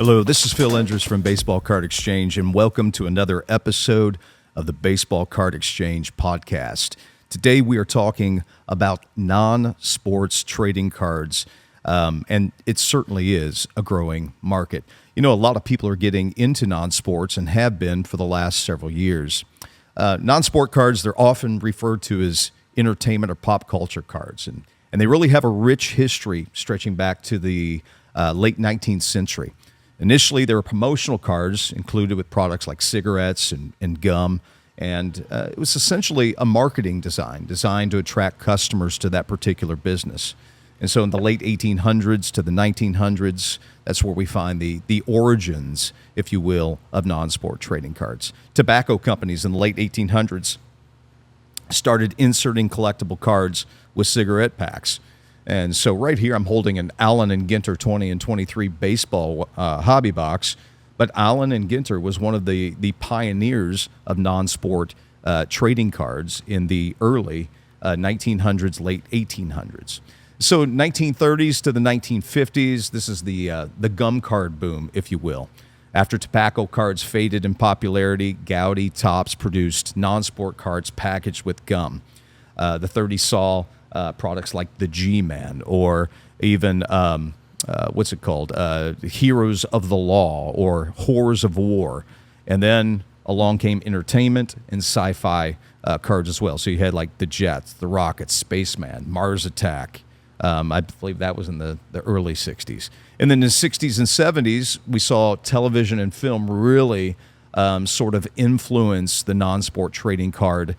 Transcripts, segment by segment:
Hello, this is Phil Endris from Baseball Card Exchange, and welcome to another episode of the Baseball Card Exchange podcast. Today we are talking about non-sports trading cards, and it certainly is a growing market. You know, a lot of people are getting into non-sports and have been for the last several years. Non-sport cards, they're often referred to as entertainment or pop culture cards, and they really have a rich history stretching back to the late 19th century. Initially, there were promotional cards included with products like cigarettes and gum, and it was essentially a marketing design designed to attract customers to that particular business. And so in the late 1800s to the 1900s, that's where we find the origins, if you will, of non-sport trading cards. Tobacco companies in the late 1800s started inserting collectible cards with cigarette packs. And so right here, I'm holding an Allen and Ginter 20 and 23 baseball hobby box. But Allen and Ginter was one of the pioneers of non-sport trading cards in the early 1900s, late 1800s. So 1930s to the 1950s, this is the gum card boom, if you will. After tobacco cards faded in popularity, Gowdy Topps produced non-sport cards packaged with gum. The 30s saw products like the G-Man or even, Heroes of the Law or Horrors of War. And then along came entertainment and sci-fi cards as well. So you had like the Jets, the Rockets, Spaceman, Mars Attack. I believe that was in the early 60s. And then in the 60s and 70s, we saw television and film really sort of influence the non-sport trading card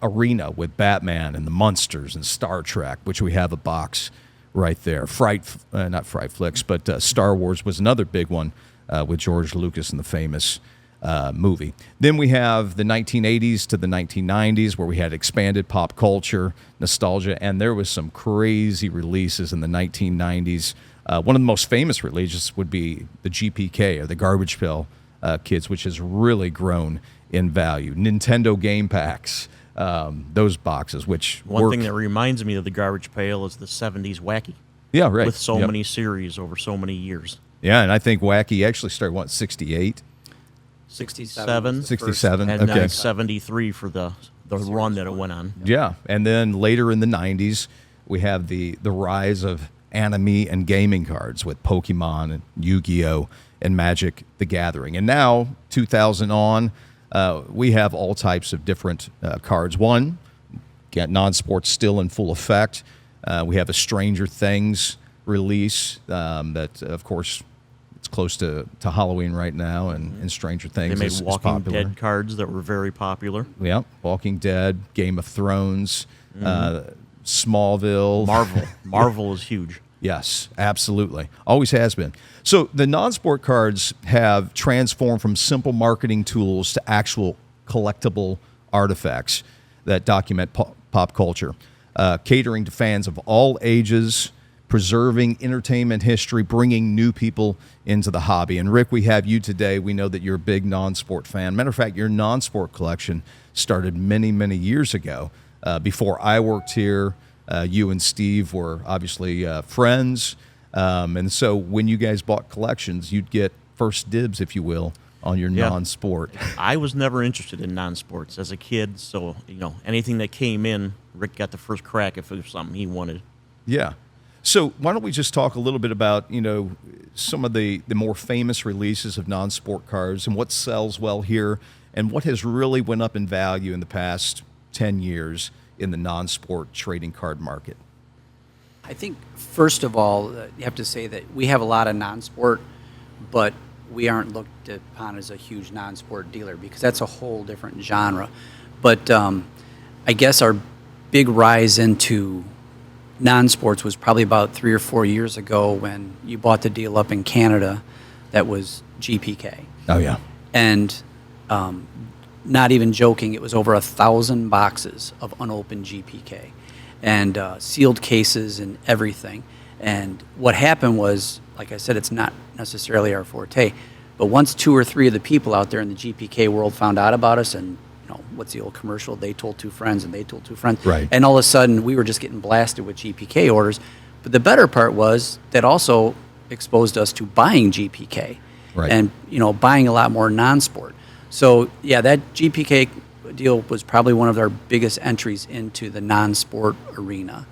arena with Batman and the Munsters and Star Trek, which we have a box right there. Not Fright Flicks, but Star Wars was another big one with George Lucas and the famous movie. Then we have the 1980s to the 1990s where we had expanded pop culture, nostalgia, and there was some crazy releases in the 1990s. One of the most famous releases would be the GPK or the Garbage Pail Kids, which has really grown in value. Nintendo game packs, those boxes, which One thing that reminds me of the Garbage Pail is the 70s Wacky. Yeah, right. With so many series over so many years. Yeah, and I think Wacky actually started, 68? 67. 67, And okay. 73 for the run that it went on. Yeah, and then later in the 90s, we have the rise of anime and gaming cards with Pokemon and Yu-Gi-Oh! And Magic the Gathering. And now, 2000 on, we have all types of different cards. One, get non-sports still in full effect. We have a Stranger Things release that, of course, it's close to Halloween right now, and Stranger Things They made is Walking popular. Dead cards that were very popular. Yeah, Walking Dead, Game of Thrones, Smallville. Marvel is huge. Yes, absolutely. Always has been. So the non-sport cards have transformed from simple marketing tools to actual collectible artifacts that document pop culture, catering to fans of all ages, preserving entertainment history, bringing new people into the hobby. And Rick, we have you today. We know that you're a big non-sport fan. Matter of fact, your non-sport collection started many, many years ago. Before I worked here, you and Steve were obviously friends. And so when you guys bought collections, you'd get first dibs, if you will, on your non-sport. I was never interested in non-sports as a kid, so anything that came in, Rick got the first crack if it was something he wanted. Yeah. So why don't we just talk a little bit about, some of the more famous releases of non-sport cards and what sells well here and what has really went up in value in the past 10 years in the non-sport trading card market? I think, first of all, you have to say that we have a lot of non-sport, but we aren't looked upon as a huge non-sport dealer because that's a whole different genre. But I guess our big rise into non-sports was probably about 3 or 4 years ago when you bought the deal up in Canada that was GPK. Oh, yeah. And not even joking, it was over 1,000 boxes of unopened GPK and sealed cases and everything. And what happened was, like I said, it's not necessarily our forte, but once 2 or 3 of the people out there in the GPK world found out about us, and what's the old commercial? They told 2 friends and they told 2 friends. Right. And all of a sudden we were just getting blasted with GPK orders. But the better part was that also exposed us to buying GPK, Right. and buying a lot more non-sport. So yeah, that GPK deal was probably one of our biggest entries into the non-sport arena.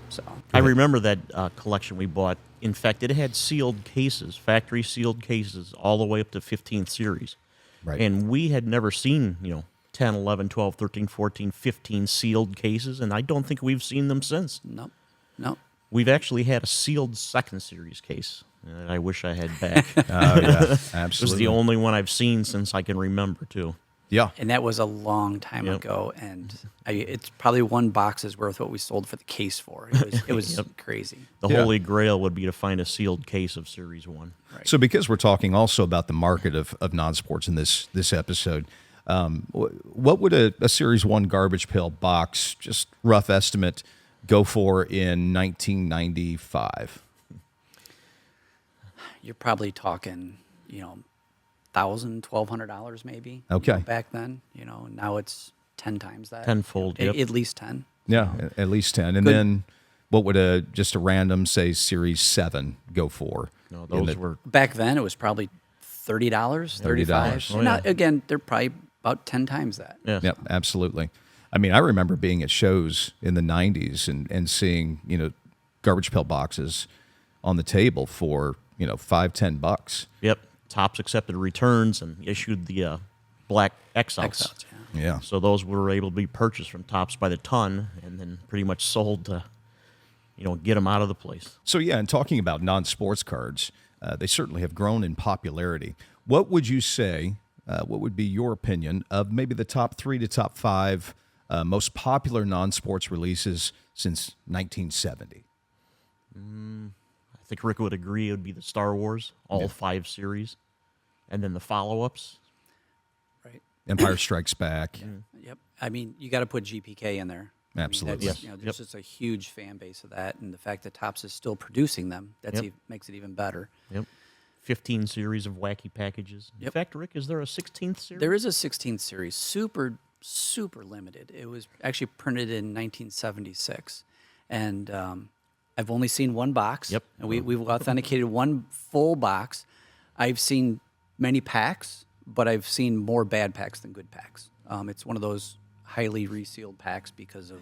So I remember that collection we bought. In fact, it had sealed cases, factory sealed cases, all the way up to 15th series. Right. And we had never seen, 10, 11, 12, 13, 14, 15 sealed cases, and I don't think we've seen them since. no. We've actually had a sealed second series case that I wish I had back. Oh, yeah, It was absolutely. the only one I've seen since I can remember, too. Yeah. And that was a long time Yep. ago, and it's probably one box's worth what we sold for the case for. It was crazy. The Yeah. holy grail would be to find a sealed case of Series 1. Right. So, because we're talking also about the market of non-sports in this episode, what would a Series 1 garbage pail box, just rough estimate, go for in 1995? You're probably talking, $1,000, $1,200 maybe. Okay. Back then, now it's 10 times that. Tenfold, At yep. least 10. Yeah, at least 10. And Good. then what would just a random, say, Series 7 go for? No, in those the- were Back then, it was probably $30, $35. Oh, Now, yeah. again, they're probably about 10 times that. yes. Yep, absolutely. I mean, I remember being at shows in the 90s and seeing, garbage pail boxes on the table for, $5-10. Yep. Tops accepted returns and issued the black X-outs. X-outs, yeah. Yeah. So those were able to be purchased from Tops by the ton and then pretty much sold to, get them out of the place. So, yeah, and talking about non-sports cards, they certainly have grown in popularity. What would you say, what would be your opinion of maybe the top 3 to top 5 most popular non-sports releases since 1970? I think Rick would agree it would be the Star Wars, all 5 series, and then the follow-ups. Right. Empire Strikes Back. Yep. I mean, you got to put GPK in there. Absolutely. That's, Yes. there's Yep. just a huge fan base of that, and the fact that Topps is still producing them, Yep. makes it even better. Yep. 15 series of wacky packages. In Yep. fact, Rick, is there a 16th series? There is a 16th series, super limited. It was actually printed in 1976, and I've only seen one box. Yep. And we've authenticated one full box. I've seen many packs, but I've seen more bad packs than good packs. It's one of those highly resealed packs because of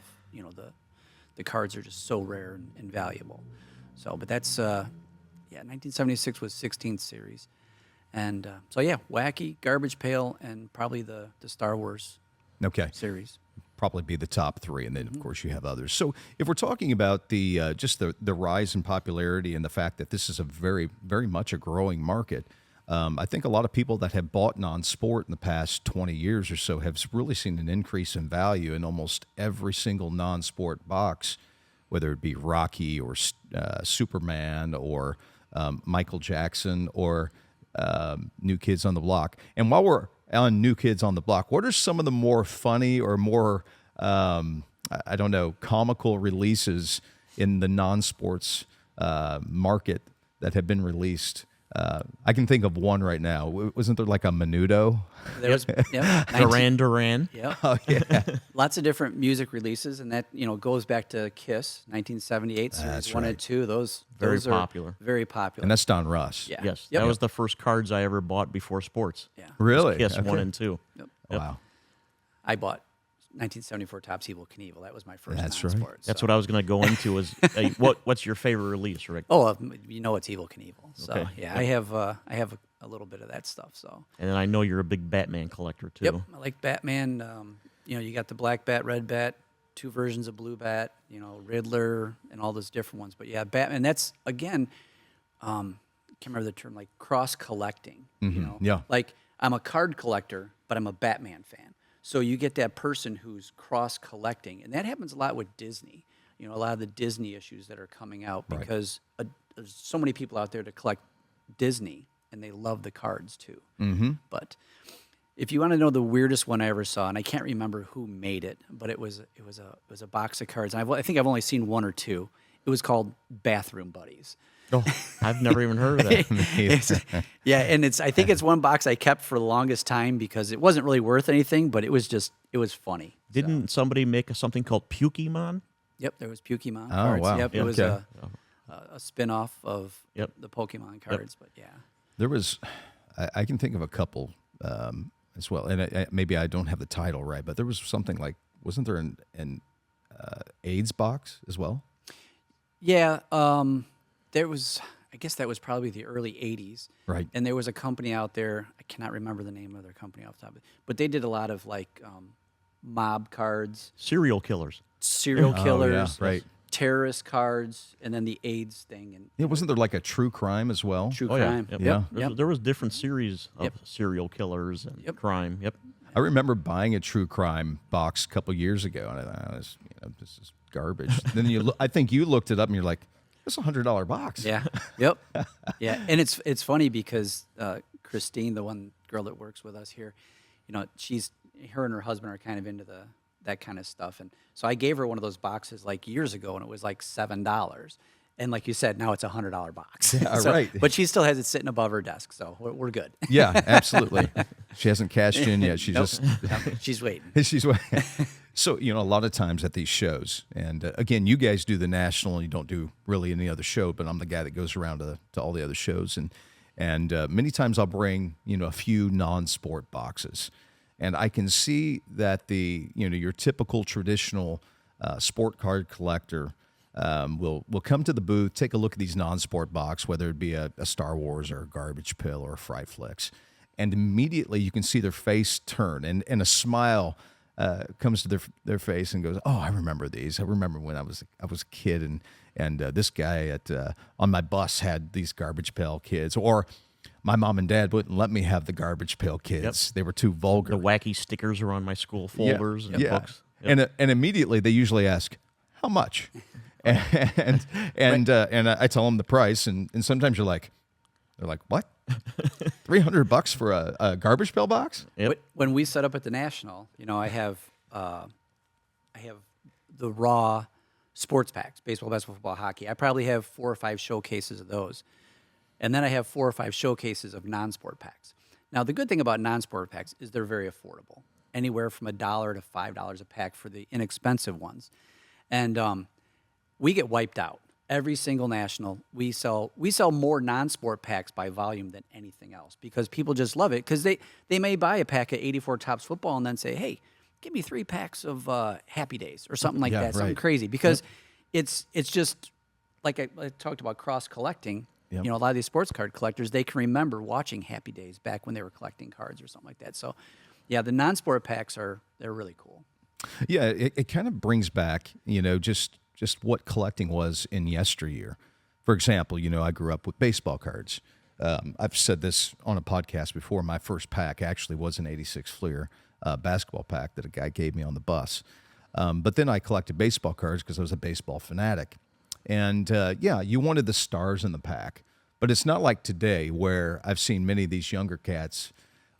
the cards are just so rare and valuable. So, but that's 1976 was 16th series, and so yeah, wacky, garbage pail, and probably the Star Wars Okay. series. Probably be the top 3, and then of course you have others. So if we're talking about the just the rise in popularity and the fact that this is a very very much a growing market, I think a lot of people that have bought non-sport in the past 20 years or so have really seen an increase in value in almost every single non-sport box, whether it be Rocky or Superman or Michael Jackson or New Kids on the Block. And while we're on New Kids on the Block, what are some of the more funny or more, I don't know, comical releases in the non-sports market that have been released? I can think of one right now. Wasn't there like a Menudo? There was Duran. Yeah. Oh, yeah. Lots of different music releases, and that goes back to Kiss, 1978, series That's 1 right. and 2. Those are popular. very popular. And that's Don Russ. Yeah. Yes. Yep. That was the first cards I ever bought before sports. Yeah. Really? Kiss Okay. 1 and 2. Yep. Wow. I bought 1974 Topps Evel Knievel. That was my first That's right. non-sport. That's so. what I was going to go into is what's your favorite release, Rick? Oh, it's Evel Knievel. So Okay. yeah, I have a little bit of that stuff. So And then I know you're a big Batman collector, too. yep, I like Batman. You got the black bat, red bat, 2 versions of blue bat. Riddler, and all those different ones. But yeah, Batman. That's again, can't remember the term, like cross collecting. Yeah. Like I'm a card collector, but I'm a Batman fan. So you get that person who's cross collecting, and that happens a lot with Disney. A lot of the Disney issues that are coming out Right. because there's so many people out there to collect Disney, and they love the cards too. Mm-hmm. But if you want to know the weirdest one I ever saw, and I can't remember who made it, but it was a box of cards. And I think I've only seen 1 or 2. It was called Bathroom Buddies. Oh, I've never even heard of that. Yeah, and I think it's one box I kept for the longest time because it wasn't really worth anything, but it was funny. Didn't somebody make something called Pukemon? Yep, there was Pokemon Oh, cards. wow. Yep, it was Okay. a spin-off of Yep. the Pokemon cards. But yeah, There was, I can think of a couple as well, and maybe I don't have the title right, but there was something like, wasn't there an AIDS box as well? yeah. There was. I guess that was probably the early '80s, Right. And there was a company out there. I cannot remember the name of their company off the top of it, but they did a lot of like mob cards, Serial killers. serial killers, yeah, right. terrorist cards, and then the AIDS thing and Yeah, wasn't there like a true crime as well? true Oh yeah. crime. Yep. Yeah. Yep. There was different series of Yep. serial killers and Yep. crime. Yep. I remember buying a true crime box a couple years ago, and I thought, this is garbage. Then I think you looked it up, and you're like, "It's $100 box." Yeah. Yep. Yeah. And it's funny because Christine, the one girl that works with us here, her and her husband are kind of into that kind of stuff, and so I gave her one of those boxes like years ago, and it was like $7. And like you said, now it's $100 box. Yeah, right. But she still has it sitting above her desk, so we're good. Yeah, absolutely. She hasn't cashed in yet. She Nope. just Nope. She's waiting. she's so a lot of times at these shows, and again, you guys do the national, and you don't do really any other show, but I'm the guy that goes around to all the other shows, and many times I'll bring a few non-sport boxes, and I can see that your typical traditional sport card collector will come to the booth, take a look at these non-sport box, whether it be a Star Wars or a Garbage Pail or a Fright Flicks, and immediately you can see their face turn, and a smile comes to their face and goes, "Oh, I remember these. I remember when I was a kid, and this guy on my bus had these Garbage Pail kids, or my mom and dad wouldn't let me have the Garbage Pail kids. Yep. They were too vulgar." The wacky stickers are on my school folders and yeah. books. Yep. And immediately they usually ask, "How much?" and I tell them the price, and sometimes they're like, "What? $300 for a Garbage Pail box?" Yep. When we set up at the National, I have the raw sports packs, baseball, basketball, football, hockey. I probably have 4 or 5 showcases of those. And then I have 4 or 5 showcases of non-sport packs. Now, the good thing about non-sport packs is they're very affordable, anywhere from $1 to $5 a pack for the inexpensive ones. And we get wiped out. Every single national, we sell more non-sport packs by volume than anything else because people just love it because they may buy a pack of 84 Topps football and then say, "Hey, give me 3 packs of Happy Days," or something like that, something right. crazy. Because it's just like I talked about cross collecting. Yep. A lot of these sports card collectors, they can remember watching Happy Days back when they were collecting cards or something like that. So, yeah, the non-sport packs they're really cool. Yeah, it kind of brings back, just what collecting was in yesteryear. For example, I grew up with baseball cards. I've said this on a podcast before. My first pack actually was an '86 Fleer basketball pack that a guy gave me on the bus. But then I collected baseball cards because I was a baseball fanatic. And you wanted the stars in the pack. But it's not like today where I've seen many of these younger cats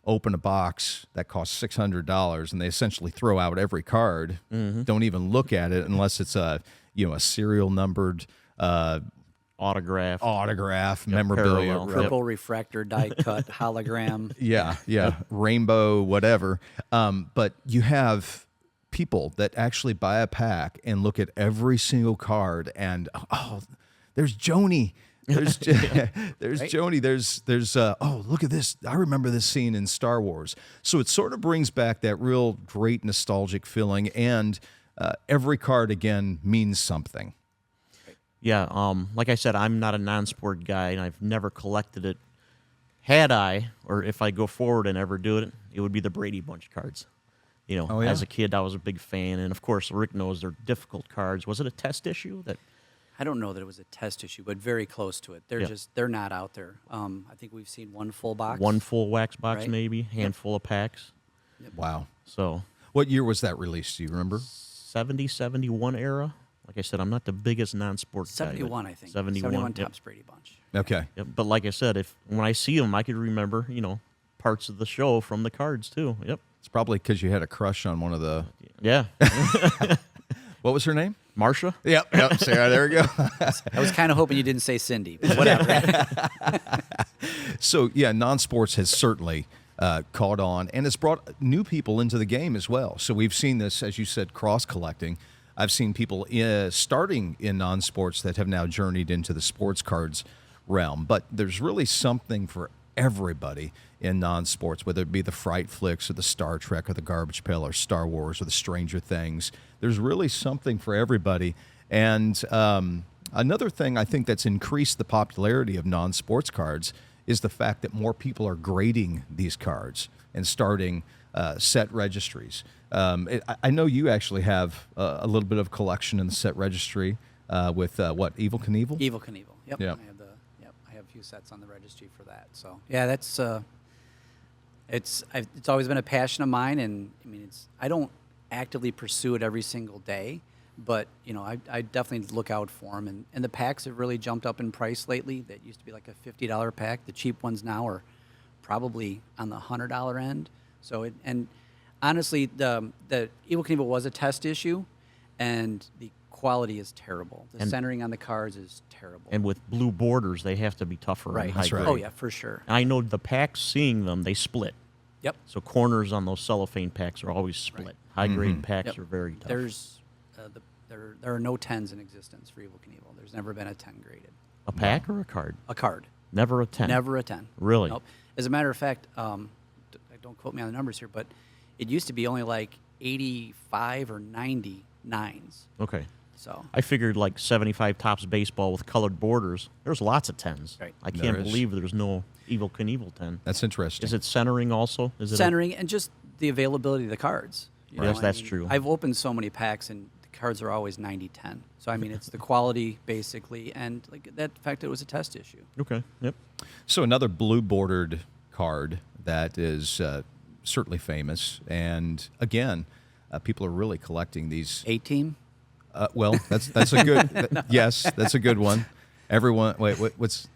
open a box that costs $600 and they essentially throw out every card, don't even look at it unless it's a serial numbered Autograph. memorabilia. parallel. Purple refractor die cut hologram. Yeah, rainbow, whatever. But you have people that actually buy a pack and look at every single card and, "Oh, there's Joni. There's there's Joni. There's oh, look at this. I remember this scene in Star Wars." So it sort of brings back that real great nostalgic feeling, and every card again means something. Yeah, like I said, I'm not a non-sport guy, and I've never collected it. Had I, or if I go forward and ever do it, it would be the Brady Bunch cards. Oh, yeah? As a kid, I was a big fan, and of course, Rick knows they're difficult cards. Was it a test issue? I don't know that it was a test issue, but very close to it. They're not out there. I think we've seen one full box. One full wax box, Right. maybe, handful of packs. Wow. So, What year was that released? Do you remember? 70, 71 era. Like I said, I'm not the biggest non-sport guy. 71, I think. 71, yep. Topps Brady Bunch. Okay. Yep. But like I said, when I see them, I could remember, parts of the show from the cards too. Yep. It's probably because you had a crush on one of the. Yeah. What was her name? Marsha? Yep. Sarah, there we go. I was kind of hoping you didn't say Cindy, but whatever. So, yeah, non-sports has certainly caught on, and it's brought new people into the game as well. So we've seen this, as you said, cross-collecting. I've seen people starting in non-sports that have now journeyed into the sports cards realm. But there's really something for everybody in non-sports, whether it be the Fright Flicks or the Star Trek or the Garbage Pail or Star Wars or the Stranger Things. There's really something for everybody. And another thing I think that's increased the popularity of non-sports cards is the fact that more people are grading these cards and starting set registries. I know you actually have a little bit of collection in the set registry with what, Evel Knievel? Evel Knievel. Yep. Yeah. I have a few sets on the registry for that. So yeah, that's it's always been a passion of mine, and I mean I don't actively pursue it every single day, but I definitely look out for them, and the packs have really jumped up in price lately. That used to be like a $50 pack. The cheap ones now are probably on the $100 end. So and honestly, the Evel Knievel was a test issue, and the quality is terrible. The centering on the cards is terrible. And with blue borders, they have to be tougher. Right. And high That's right. grade. Oh yeah, for sure. I know the packs, seeing them, they split. Yep. So corners on those cellophane packs are always split. Right. High grade Mm-hmm. packs Yep. are very tough. There's there are no 10s in existence for Evel Knievel. There's never been a 10 graded. A pack or a card? A card. Never a 10. Never a 10. Really? Nope. As a matter of fact, don't quote me on the numbers here, but it used to be only like 85 or 90 nines. Okay. So I figured like 75 tops baseball with colored borders. There's lots of 10s. Right. I There can't is. believe there's no Evel Knievel 10. That's interesting. Is it centering also? Is it centering and just the availability of the cards. Yes, that's true. I've opened so many packs, and the cards are always 90-10. So I mean, it's the quality basically, and like that fact that it was a test issue. Okay. Yep. So another blue bordered card that is certainly famous, and again, people are really collecting these. 8-team. Well, that's a good. Yes, that's a good one. Everyone, wait, what's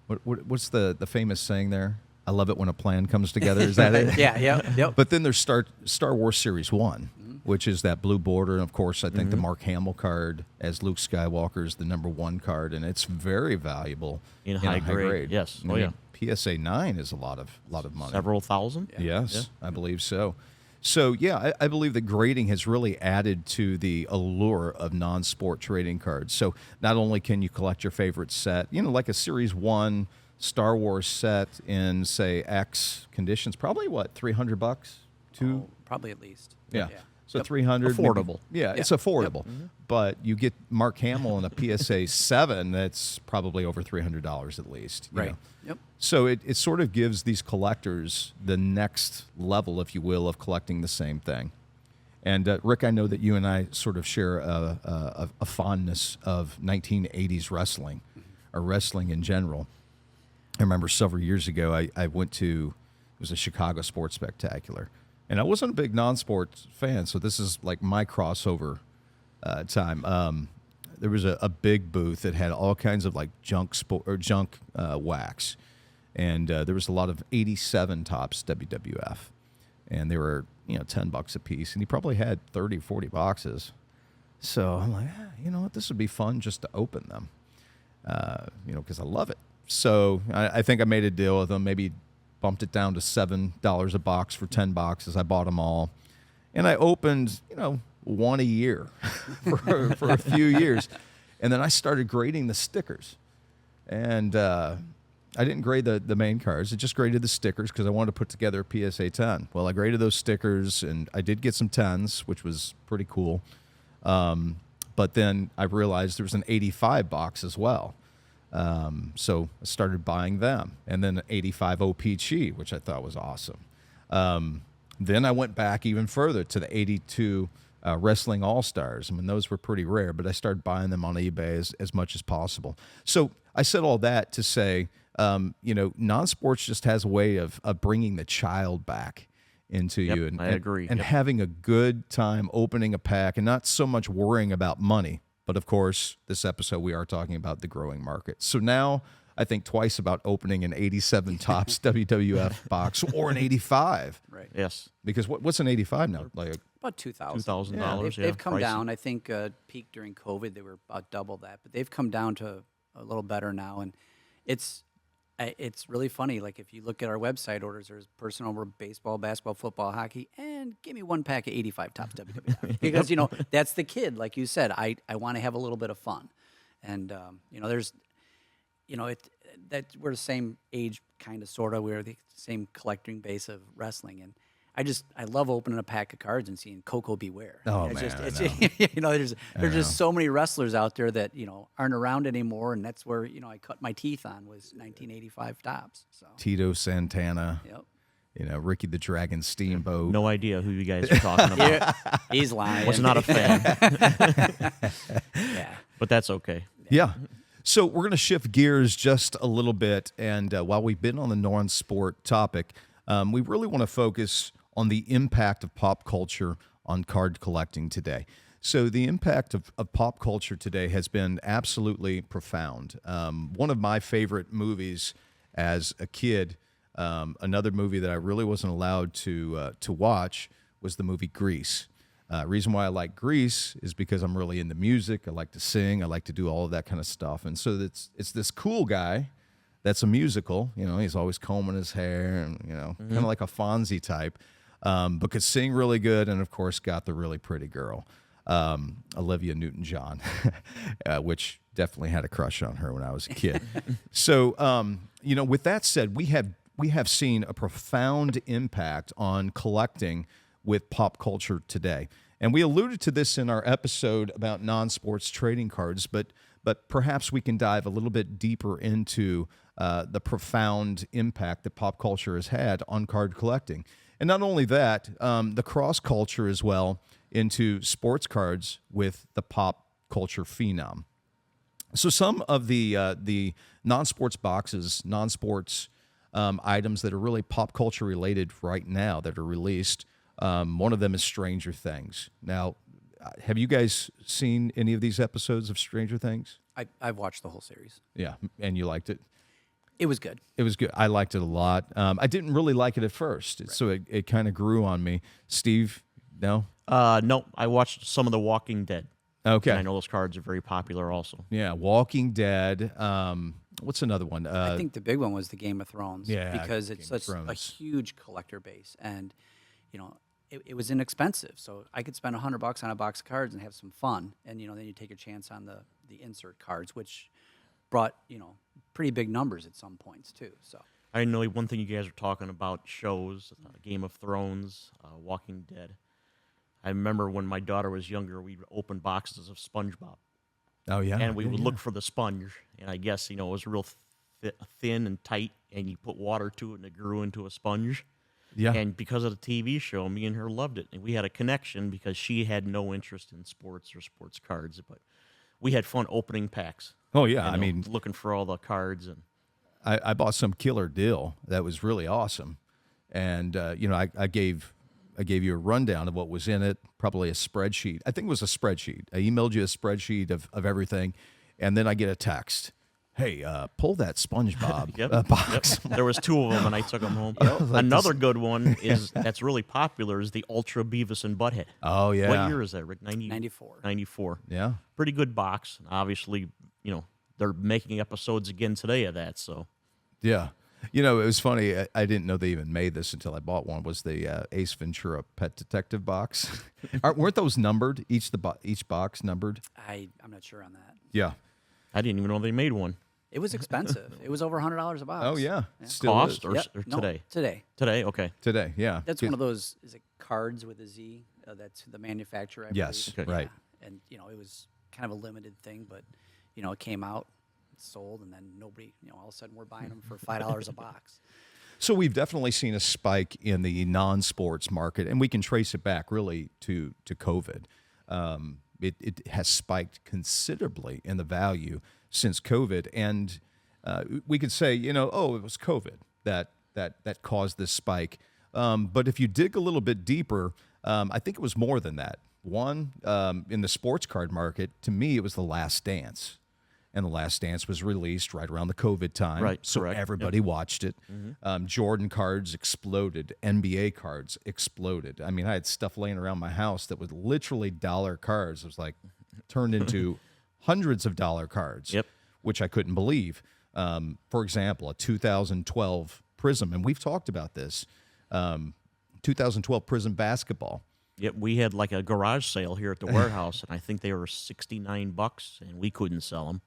the famous saying there? I love it when a plan comes together. Is that it? Yeah. Yep. But then there's Star Wars Series 1, which is that blue border. And, of course, I think the Mark Hamill card as Luke Skywalker is the #1 card, and it's very valuable In a high grade. Yes. I Oh, mean, PSA 9 is a lot of money. Several thousand? Yes, I believe so. So, yeah, I believe that grading has really added to the allure of non-sport trading cards. So not only can you collect your favorite set, like a Series 1 Star Wars set in, say, X conditions, probably, what, $300? Probably at least. Yeah. Yeah. So Yep. 300 Affordable. Maybe, yeah, it's affordable. But you get Mark Hamill in a PSA 7 that's probably over $300 at least. you Right. know. Yep. So it sort of gives these collectors the next level, if you will, of collecting the same thing. And Rick, I know that you and I sort of share a fondness of 1980s wrestling, or wrestling in general. I remember several years ago, I went to, it was a Chicago Sports Spectacular. And I wasn't a big non-sports fan, so this is like my crossover time. There was a big booth that had all kinds of like junk wax. And there was a lot of 87 tops WWF. And they were, $10 a piece. And he probably had 30, 40 boxes. So I'm like, you know what, this would be fun just to open them, because I love it. So I think I made a deal with him, maybe bumped it down to $7 a box for 10 boxes. I bought them all. And I opened, one a year for a few years. And then I started grading the stickers. And I didn't grade the main cards. I just graded the stickers because I wanted to put together a PSA 10. Well, I graded those stickers, and I did get some 10s, which was pretty cool. But then I realized there was an 85 box as well. So I started buying them, and then an 85 OPG, which I thought was awesome. Then I went back even further to the 82 Wrestling All-Stars. I mean, those were pretty rare, but I started buying them on eBay as much as possible. So I said all that to say, non-sports just has a way of bringing the child back into you. And I agree. And having a good time opening a pack and not so much worrying about money. But of course, this episode, we are talking about the growing market. So now I think twice about opening an 87 tops WWF box or an 85. Right. Yes. Because what's an 85 now? Like About $2,000. $2,000, They've come pricey. down. I think peaked during COVID. They were about double that, but they've come down to a little better now. And It's really funny. Like if you look at our website orders, there's person over baseball, basketball, football, hockey, and give me one pack of 85 Topps WWF. Because, that's the kid. Like you said, I want to have a little bit of fun. And, there's, we're the same age, kind of, sort of. We're the same collecting base of wrestling. And I love opening a pack of cards and seeing Coco Beware. Oh, it's man, just, I know. there's just so many wrestlers out there that, aren't around anymore. And that's where, I cut my teeth on was 1985 Topps. So, Tito Santana. yep. Ricky the Dragon Steamboat. No idea who you guys are talking about. Yeah, he's lying. Was not a fan, Yeah. but that's okay. Yeah. So we're going to shift gears just a little bit. And while we've been on the non-sport topic, we really want to focus on the impact of pop culture on card collecting today. So the impact of pop culture today has been absolutely profound. One of my favorite movies as a kid, another movie that I really wasn't allowed to watch was the movie Grease. Reason why I like Grease is because I'm really into music. I like to sing. I like to do all of that kind of stuff. And so it's this cool guy that's a musical. He's always combing his hair and, kind of like a Fonzie type, but could sing really good and, of course, got the really pretty girl, Olivia Newton-John, which definitely had a crush on her when I was a kid. So, with that said, we have seen a profound impact on collecting with pop culture today. And we alluded to this in our episode about non-sports trading cards, but perhaps we can dive a little bit deeper into the profound impact that pop culture has had on card collecting. And not only that, the cross-culture as well into sports cards with the pop culture phenom. So some of the non-sports boxes, non-sports items that are really pop culture related right now that are released, one of them is Stranger Things. Now, have you guys seen any of these episodes of Stranger Things? I've watched the whole series. Yeah, and you liked it? It was good. It was good. I liked it a lot. I didn't really like it at first, so it kind of grew on me. Steve, no? No, I watched some of The Walking Dead. Okay. And I know those cards are very popular also. Yeah, Walking Dead. What's another one? I think the big one was the Game of Thrones. Yeah, because it's Game of such a Thrones. huge collector base. And, it was inexpensive. So I could spend $100 on a box of cards and have some fun. And, then you take a chance on the insert cards, which brought, pretty big numbers at some points too. So I know one thing you guys are talking about shows, Game of Thrones, Walking Dead. I remember when my daughter was younger, we'd open boxes of SpongeBob. Oh, yeah? And we would look for the sponge. And I guess, it was real thin and tight, and you put water to it, and it grew into a sponge. Yeah. And because of the TV show, me and her loved it. And we had a connection because she had no interest in sports or sports cards. But we had fun opening packs. Oh, yeah. I mean, looking for all the cards. And I bought some killer deal that was really awesome. And, I gave you a rundown of what was in it, probably a spreadsheet. I think it was a spreadsheet. I emailed you a spreadsheet of everything, and then I get a text. Hey, pull that SpongeBob box. Yep. There was 2 of them, and I took them home. Another good one that's really popular is the Ultra Beavis and Butthead. Oh, yeah. What year is that, Rick? 94. 94. Yeah. Pretty good box. Obviously, they're making episodes again today of that. So, Yeah. It was funny. I didn't know they even made this until I bought one. Was the Ace Ventura Pet Detective box? Weren't those numbered? Each box numbered? I'm not sure on that. Yeah. I didn't even know they made one. It was expensive. It was over $100 a box. Oh, yeah. Still Cost is. or, Yep. or No, today? Today. Today, okay. Today, yeah. That's one of those, is it cards with a Z? That's the manufacturer, I believe. Yes, Okay. right. Yeah. And, it was kind of a limited thing, but, it came out, sold, and then nobody, all of a sudden we're buying them for $5 a box. So we've definitely seen a spike in the non-sports market, and we can trace it back really to COVID. It has spiked considerably in the value since COVID, and we could say, it was COVID that caused this spike. But if you dig a little bit deeper, I think it was more than that. One, in the sports card market, to me, it was The Last Dance. And The Last Dance was released right around the COVID time. Right, so correct. everybody watched it. Jordan cards exploded. NBA cards exploded. I mean, I had stuff laying around my house that was literally dollar cards. It was like turned into hundreds of dollar cards, Yep. which I couldn't believe. For example, a 2012 Prism, and we've talked about this, 2012 Prism basketball. Yep, we had like a garage sale here at the warehouse, and I think they were $69, and we couldn't sell them.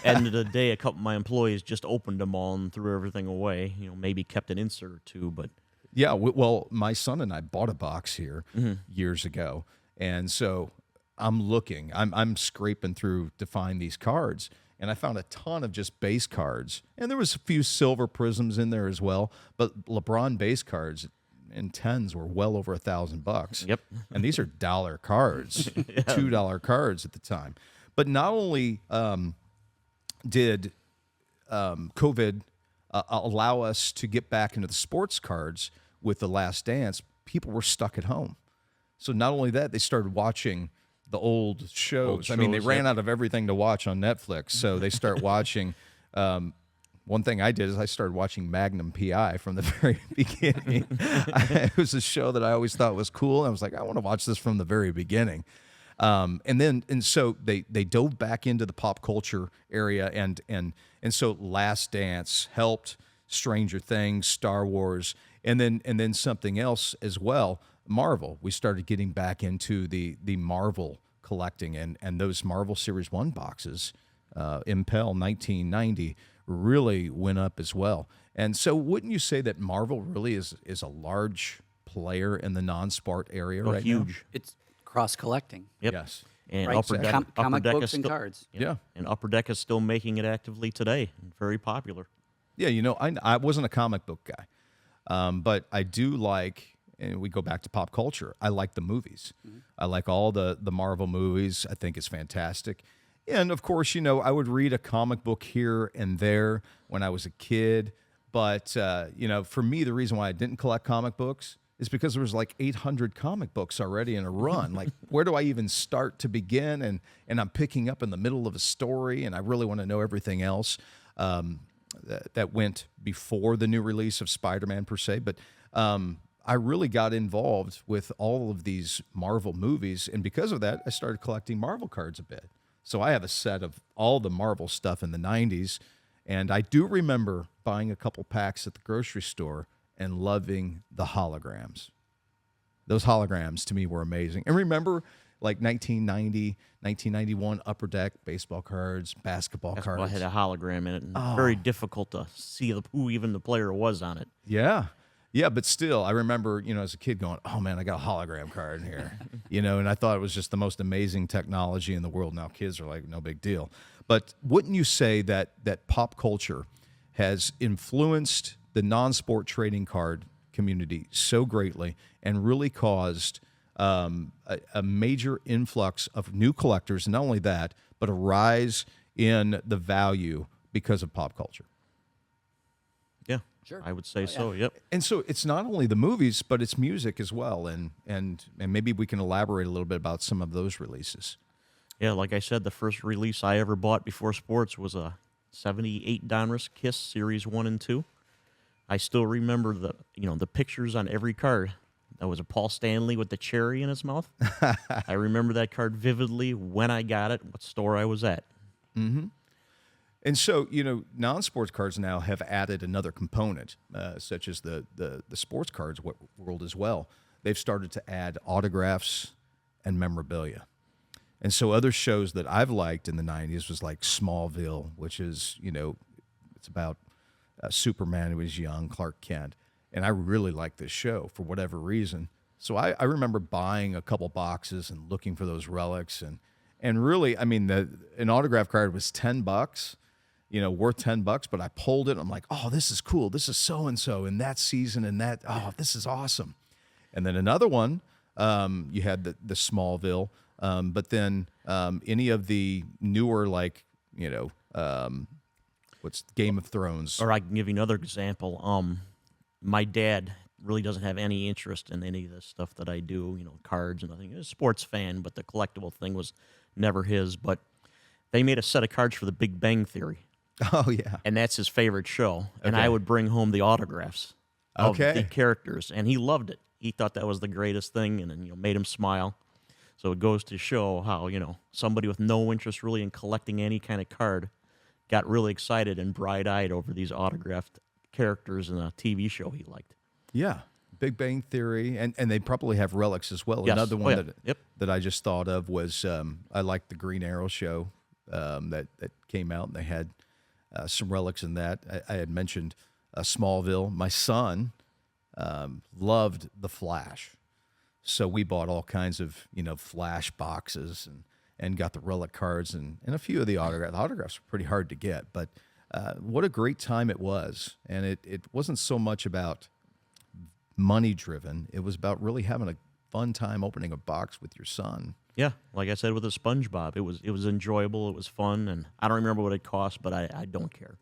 End of the day, a couple of my employees just opened them all and threw everything away. Maybe kept an insert or two, but Yeah, well, my son and I bought a box here years ago, and so I'm looking, I'm scraping through to find these cards, and I found a ton of just base cards, and there was a few silver prisms in there as well, but LeBron base cards in tens were well over $1,000. Yep. And these are dollar cards, $2 cards at the time. But not only did COVID allow us to get back into the sports cards with The Last Dance, people were stuck at home. So not only that, they started watching the old shows. I mean, they ran out of everything to watch on Netflix, so they start watching. One thing I did is I started watching Magnum PI from the very beginning. It was a show that I always thought was cool. I was like, I want to watch this from the very beginning. And so they dove back into the pop culture area, and so Last Dance helped, Stranger Things, Star Wars, and then something else as well, Marvel. We started getting back into the Marvel collecting, and those Marvel Series 1 boxes, Impel 1990, really went up as well. And so wouldn't you say that Marvel really is a large player in the non-sport area right now? huge. It's cross-collecting. Yep. Yes. And Right, Upper Deck, comic Upper Deck books is and still, cards. Yeah. And Upper Deck is still making it actively today. Very popular. Yeah, I wasn't a comic book guy, but I do like, and we go back to pop culture, I like the movies. I like all the Marvel movies. I think it's fantastic. And, of course, I would read a comic book here and there when I was a kid. But, for me, the reason why I didn't collect comic books is because there was like 800 comic books already in a run. Like, where do I even start to begin? And I'm picking up in the middle of a story, and I really want to know everything else that went before the new release of Spider-Man per se. But I really got involved with all of these Marvel movies, and because of that, I started collecting Marvel cards a bit. So I have a set of all the Marvel stuff in the 90s, and I do remember buying a couple packs at the grocery store and loving the holograms. Those holograms to me were amazing. And remember, like 1990, 1991 Upper Deck baseball cards, basketball cards. I had a hologram in it. And very difficult to see who even the player was on it. Yeah. Yeah, but still, I remember, as a kid going, oh, man, I got a hologram card in here, and I thought it was just the most amazing technology in the world. Now kids are like, no big deal. But wouldn't you say that pop culture has influenced the non-sport trading card community so greatly and really caused a major influx of new collectors, and not only that, but a rise in the value because of pop culture? Yeah, Sure. I would say so. Yep. And so it's not only the movies, but it's music as well. And maybe we can elaborate a little bit about some of those releases. Yeah, like I said, the first release I ever bought before sports was a 78 Donruss Kiss Series 1 and 2. I still remember the pictures on every card. That was a Paul Stanley with the cherry in his mouth. I remember that card vividly, when I got it, what store I was at. Mm-hmm. And so, non-sports cards now have added another component, such as the sports cards world as well. They've started to add autographs and memorabilia. And so other shows that I've liked in the 90s was like Smallville, which is, it's about Superman who was young, Clark Kent. And I really liked this show for whatever reason. So I remember buying a couple boxes and looking for those relics. And really, I mean, an autograph card was $10. Worth $10, but I pulled it. And I'm like, oh, this is cool. This is so-and-so in that season and that. Oh, this is awesome. And then another one, you had the Smallville, but then any of the newer, like, what's Game of Thrones. Or I can give you another example. My dad really doesn't have any interest in any of the stuff that I do, cards and nothing. He's a sports fan, but the collectible thing was never his. But they made a set of cards for the Big Bang Theory. Oh, yeah. And that's his favorite show. And Okay. I would bring home the autographs of Okay. the characters. And he loved it. He thought that was the greatest thing and made him smile. So it goes to show how, somebody with no interest really in collecting any kind of card got really excited and bright-eyed over these autographed characters in a TV show he liked. Yeah, Big Bang Theory, and they probably have relics as well. Yes. Another one that Yep. that I just thought of was I liked the Green Arrow show that came out, and they had some relics in that. I had mentioned Smallville. My son loved The Flash, so we bought all kinds of Flash boxes and got the relic cards and a few of the autographs. The autographs were pretty hard to get, but what a great time it was. And it wasn't so much about money driven. It was about really having a fun time opening a box with your son. Yeah, like I said with the SpongeBob, it was enjoyable, it was fun, and I don't remember what it cost, but I don't care.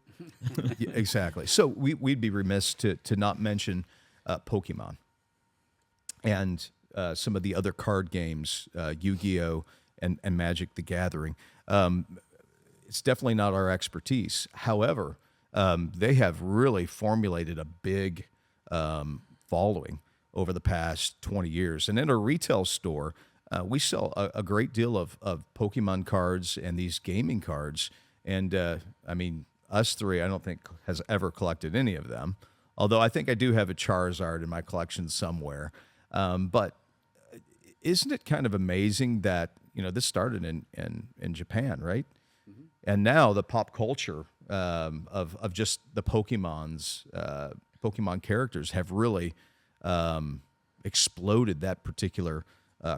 Yeah, exactly. So we'd be remiss to not mention Pokemon and some of the other card games, Yu-Gi-Oh! And Magic the Gathering. It's definitely not our expertise. However, they have really formulated a big following over the past 20 years. And in a retail store, we sell a great deal of Pokemon cards and these gaming cards. And I mean, us three, I don't think has ever collected any of them. Although I think I do have a Charizard in my collection somewhere. But isn't it kind of amazing that this started in Japan, right? Mm-hmm. And now the pop culture of just the Pokemon's Pokemon characters have really exploded that particular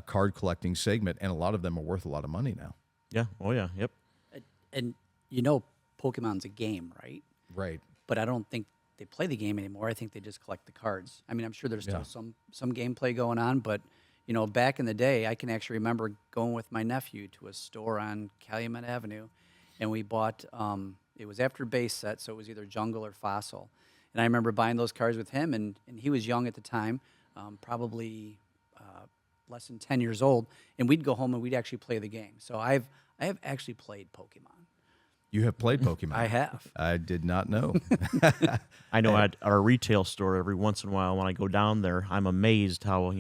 card collecting segment, and a lot of them are worth a lot of money now. Yeah. Oh yeah. Yep. And Pokemon's a game, right? Right. But I don't think they play the game anymore. I think they just collect the cards. I mean, I'm sure there's still some gameplay going on, but back in the day, I can actually remember going with my nephew to a store on Calumet Avenue, and we bought, it was after base set, so it was either Jungle or Fossil. And I remember buying those cards with him, and he was young at the time, probably less than 10 years old, and we'd go home and we'd actually play the game. So I have actually played Pokemon. You have played Pokemon? I have. I did not know. I know at our retail store, every once in a while when I go down there, I'm amazed how,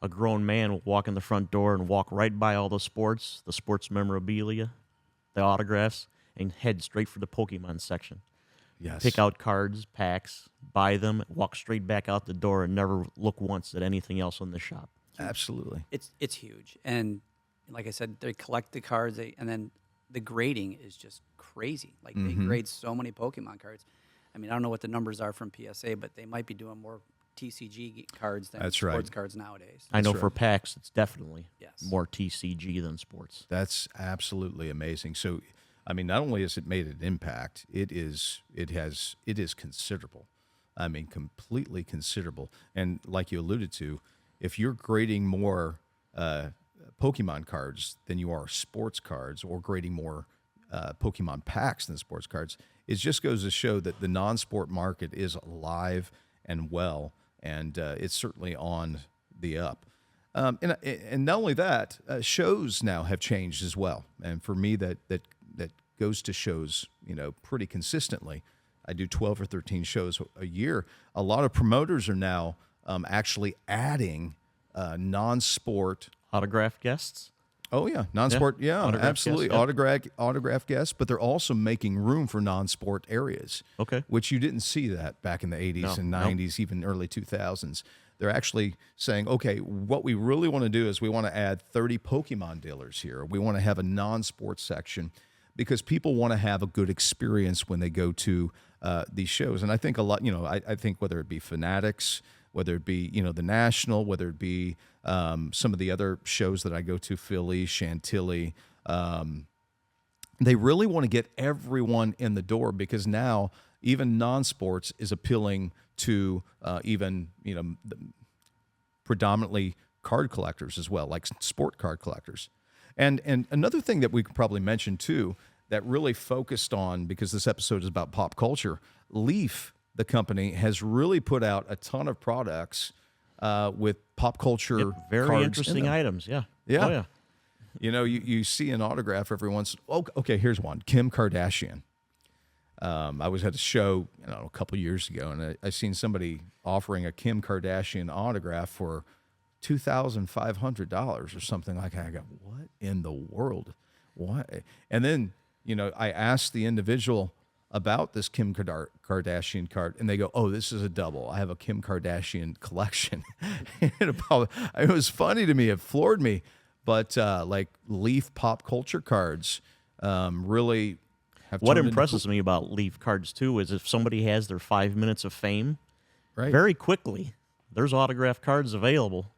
a grown man will walk in the front door and walk right by all the sports memorabilia, the autographs, and head straight for the Pokemon section. Yes. Pick out cards, packs, buy them, walk straight back out the door, and never look once at anything else in the shop. Absolutely. It's huge. And like I said, they collect the cards, and then the grading is just crazy. Like, they grade so many Pokemon cards. I mean, I don't know what the numbers are from PSA, but they might be doing more TCG cards than sports cards nowadays. I know for packs, it's definitely Yes. more TCG than sports. That's absolutely amazing. So, I mean, not only has it made an impact, it is considerable. I mean, completely considerable. And like you alluded to, if you're grading more Pokemon cards than you are sports cards, or grading more Pokemon packs than sports cards, it just goes to show that the non-sport market is alive and well, and it's certainly on the up. And not only that, shows now have changed as well. And for me, that goes to shows, pretty consistently. I do 12 or 13 shows a year. A lot of promoters are now actually adding non-sport Autograph guests? Oh yeah, non-sport. Yeah, Autograph absolutely. guests, Autograph guests, but they're also making room for non-sport areas. Okay. Which you didn't see that back in the 80s and 90s, even early 2000s. They're actually saying, okay, what we really want to do is we want to add 30 Pokemon dealers here. We want to have a non-sports section because people want to have a good experience when they go to these shows. And I think a lot, I think whether it be Fanatics, whether it be, the National, whether it be some of the other shows that I go to, Philly, Chantilly, they really want to get everyone in the door, because now even non-sports is appealing to even, predominantly card collectors as well, like sport card collectors. And another thing that we could probably mention too, that really focused on, because this episode is about pop culture, Leaf, the company, has really put out a ton of products with pop culture Very cards interesting in them. items, yeah. Yeah. Oh, yeah. You see an autograph every once. Oh, okay, here's one. Kim Kardashian. I was at a show, a couple years ago, and I seen somebody offering a Kim Kardashian autograph for $2,500 or something like that. I go, what in the world? Why? And then I asked the individual about this Kim Kardashian card, and they go, "Oh, this is a double. I have a Kim Kardashian collection." It was funny to me. It floored me. But like Leaf pop culture cards really have. What impresses me about Leaf cards too is if somebody has their 5 minutes of fame, right, very quickly there's autographed cards available,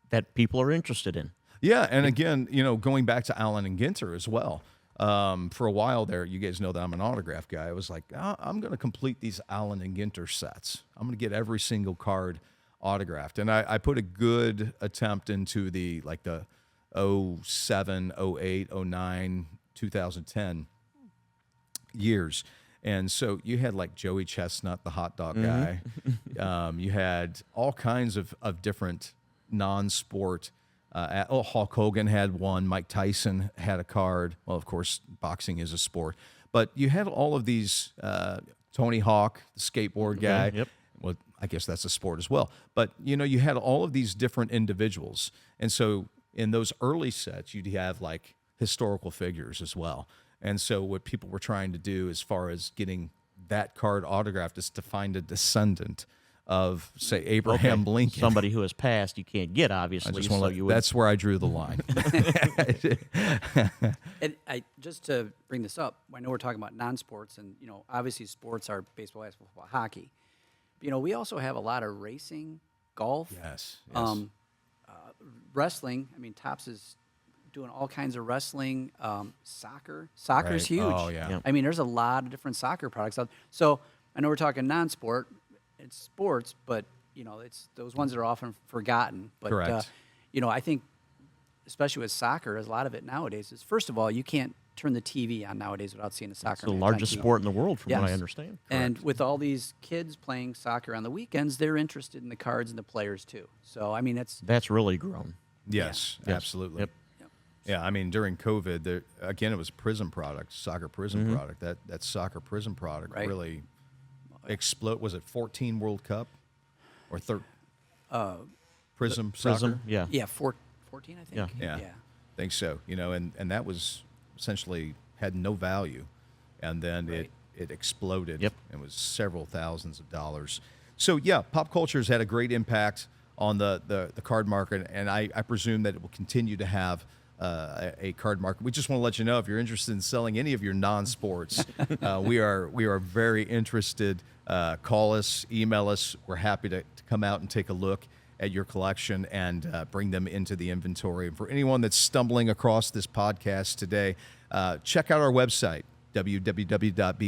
that people are interested in. Yeah, and again, going back to Allen and Ginter as well. For a while there, you guys know that I'm an autograph guy. I was like, I'm going to complete these Allen and Ginter sets. I'm going to get every single card autographed. And I put a good attempt into the 07, 08, 09, 2010 years. And so you had like Joey Chestnut, the hot dog guy. You had all kinds of different non-sport. Hulk Hogan had one. Mike Tyson had a card. Well, of course, boxing is a sport. But you had all of these, Tony Hawk, the skateboard guy. Yep. Well, I guess that's a sport as well. But, you had all of these different individuals. And so in those early sets, you'd have like historical figures as well. And so what people were trying to do as far as getting that card autographed is to find a descendant of, say, Abraham Lincoln. Somebody who has passed, you can't get, obviously. That's where I drew the line. And just to bring this up, I know we're talking about non-sports, and obviously sports are baseball, basketball, football, hockey. But, we also have a lot of racing, golf, Yes. wrestling. I mean, Topps is doing all kinds of wrestling, soccer. Soccer's Right. huge. Oh, yeah. Yep. I mean, there's a lot of different soccer products out. So I know we're talking non-sport. It's sports, but it's those ones that are often forgotten. But Correct. I think, especially with soccer, as a lot of it nowadays is, first of all, you can't turn the TV on nowadays without seeing a soccer It's the match on largest TV. sport in the world, from what I Yes. understand. And with all these kids playing soccer on the weekends, they're interested in the cards and the players too. So I mean, That's really grown. Yes, Yes. absolutely. Yep. Yeah, I mean, during COVID, again, it was Prism product, soccer Prism product. That soccer Prism product Right. really explode. Was it 14 World Cup or Prism soccer? Yeah. yeah, 14, I think. Yeah. Yeah, think so. And that was essentially had no value, and then Right. it exploded. Yep. And was several thousands of dollars. So yeah, pop culture has had a great impact on the card market, and I presume that it will continue to have a card market. We just want to let you know, if you're interested in selling any of your non-sports, we are very interested. Call us, email us. We're happy to come out and take a look at your collection and bring them into the inventory. And for anyone that's stumbling across this podcast today, check out our website, www.bbce.com.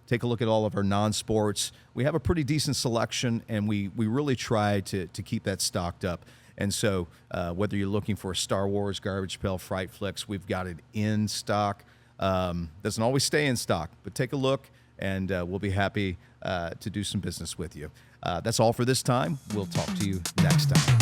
Take a look at all of our non-sports. We have a pretty decent selection, and we really try to keep that stocked up. And so whether you're looking for a Star Wars, Garbage Pail, Fright Flicks, we've got it in stock. Doesn't always stay in stock, but take a look, and we'll be happy to do some business with you. That's all for this time. We'll talk to you next time.